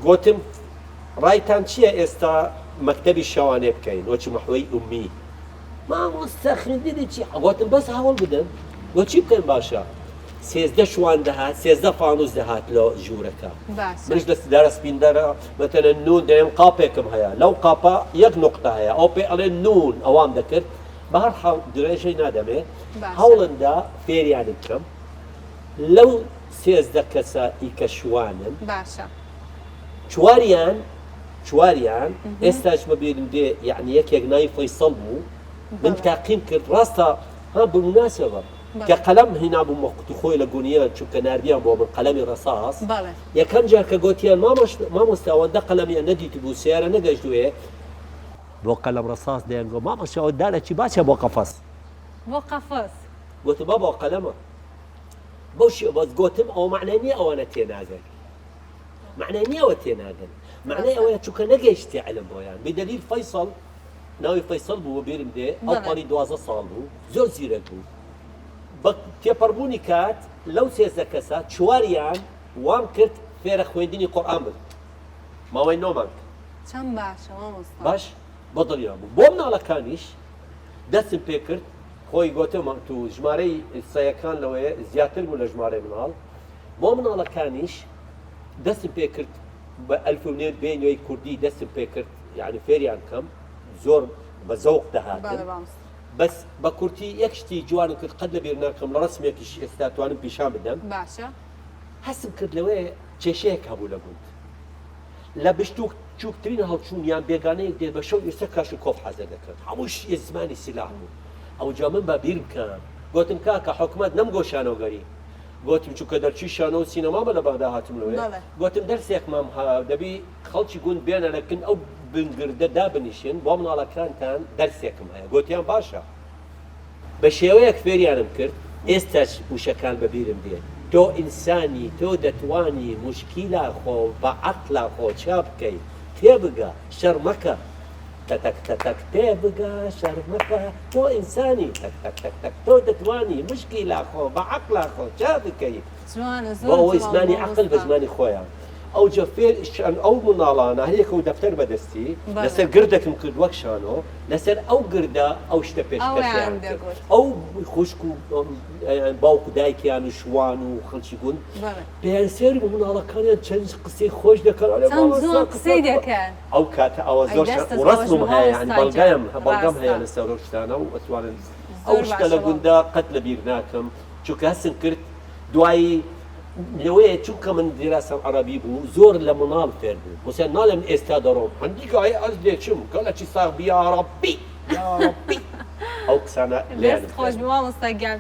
گوتم ڕایتان چییە ئێستا مەکتەبی شەوانێ بکەین وەچی مەحوەی ئومی مامۆستا خوێندنی چی گوتم بەس هەوڵ بدەن بۆ چی بکەن باشە 13 شوان دەهات 13 فانوس دەهات لە ژوورەکە منش لە دەرەسپیندەرە مەتەنە نون دەێن قاپێکم هەیە لەو قاپە یەک نقطە هەیە ئەو پێ ئەڵێ نون ئەوام دەکرد بەهەر درێژەی نادەمێ هەوڵندا فێریان بکەم لەو 13 کەسە ئیکە شوانن چواریان ئێستاش بەبێنم دێ یعنی یەکێک ناوی فەیسەڵ بوو من تاقیم کرد ڕاستە ها بمناسبە کە قەلەم هێنابوو مەقوت خۆی لە گونیە چونکە نردیان بۆ من قەلەمی ڕەساس یەکەم جار کە گوتیان مامۆستا ئەوەندە قەلەمیان نەدیت بوو سیارە نەگەشتوێ بۆ قەلەم ڕەساس دەیانگۆ مامۆستا ئەوەندا لە چی باچە بۆ قەفەس گوتم بۆ قەلەمە بەو شێوە بەس گوتم ئەوە معنای نییە ئەوانە تێناگەن معنای نییە ئەوە تێناگەن معنای ئەوەیە چونکە نەگەیشتی عەلم بۆیان بێدەلیل فەیسەڵ ناوی فەیسەڵ بوو بێرم دێ ئەو پەڕی 12 ساڵ بوو زۆر زیرەک بوو بە تێپەڕبوونی کات لەو 13 کەسە چواریان وام کرد فێرە خوێندنی قورئان بن ماوەی 9 مانگ چەند باشە مامۆستا باش بۆ دڵیان بوو بۆ مناڵەکانیش دەستم پێ کرد خۆی گوتم تو ژمارەی سەیەکان لەوەیە زیاتر بوو لە ژمارەی مناڵ بۆ مناڵەکانیش دەستم پێ کرد بە ئەلفونێت بێنەوەی کوردی دەستم پێ کرد یعنی فێریان کەم زۆر بە زەوق دەهاتن بەس بە کورتی یەک شتی جوانم کرد قەت لە بیر ناکەم لە ڕسمێکیش ئێستا توانم پیشان بدەم باشە هەستم کرد لەوەیە کێشەیەک هەبوو لە گوند لە بشتوک چووکترین هەڵچوونیان بێگانەیەک دێ بە شەو ئێستا کاش و کۆف حەزە دەکەن هەمووش یە زمانی سیلاح بوو ئەو جا من بە بیر بکەم گوتم کاکە حکومەت نەمگۆ شانۆگەری گوتم چونکە دەرچی شانۆ و سینەما بە لە بەغدا هاتم لەوێ گوتم دەرسێکمام دەبی خەڵکی گوند بێنە لەکن ئەو بنگردە دابنیشن بۆ مناڵەکانتان دەرسێکم هەیە گوتیان باشە بە شێوەیەک فێریانم کرد ئێستاش وشەکان بە بیرم دێت تۆ ئینسانی تۆ دەتوانی موشکیلا خۆ بە عەقلا خۆ چا بکەیت تێبگە شەڕ مەکە تەتەک تەتەک تێبگە شەڕ مەکە تۆ ئینسانی تەک تەک تەک تەک تۆ دەتوانی مشکیلا خۆ بە عەقلا خۆ چا بکەیت بۆ ئەوەی زمانی عەقل بە زمانی خۆیان ئەو جا فێرشان ئەو مناڵانە هەیەکە و دەفتەر بەدەستی لەسەر گردێکم کرد وەک شانۆ لەسەر ئەو گردە ئەو شتە پێشکەشیان کرد ئەو خوشک و باوکو دایکیان و شوان و خەڵکی گوند پێیان سێری بە مناڵەکانیان چەند قسەی خۆش دەکەن ئەو کاتە ئەوە زۆر ڕەسمم هەیە یعنی بەڵگەم هەیە لەسەر ئەو شتانە و ئەتوانن ئەو شتە لە گوندا قەت لە بیر ناکەم چونکە هەستم کرد دوایی لەوەیە چونکە من دیراسەم عەرەبی بوو زۆر لە مناڵ فێر بوو بۆسیان ناڵێم ئێستا دەڕۆم هەندێکە هەیە ئەس دێچم کە لە چی ساغ یا ڕەبی یا ڕەبی ئەو قسانە لێیانم خۆش بوو مامۆستا گیان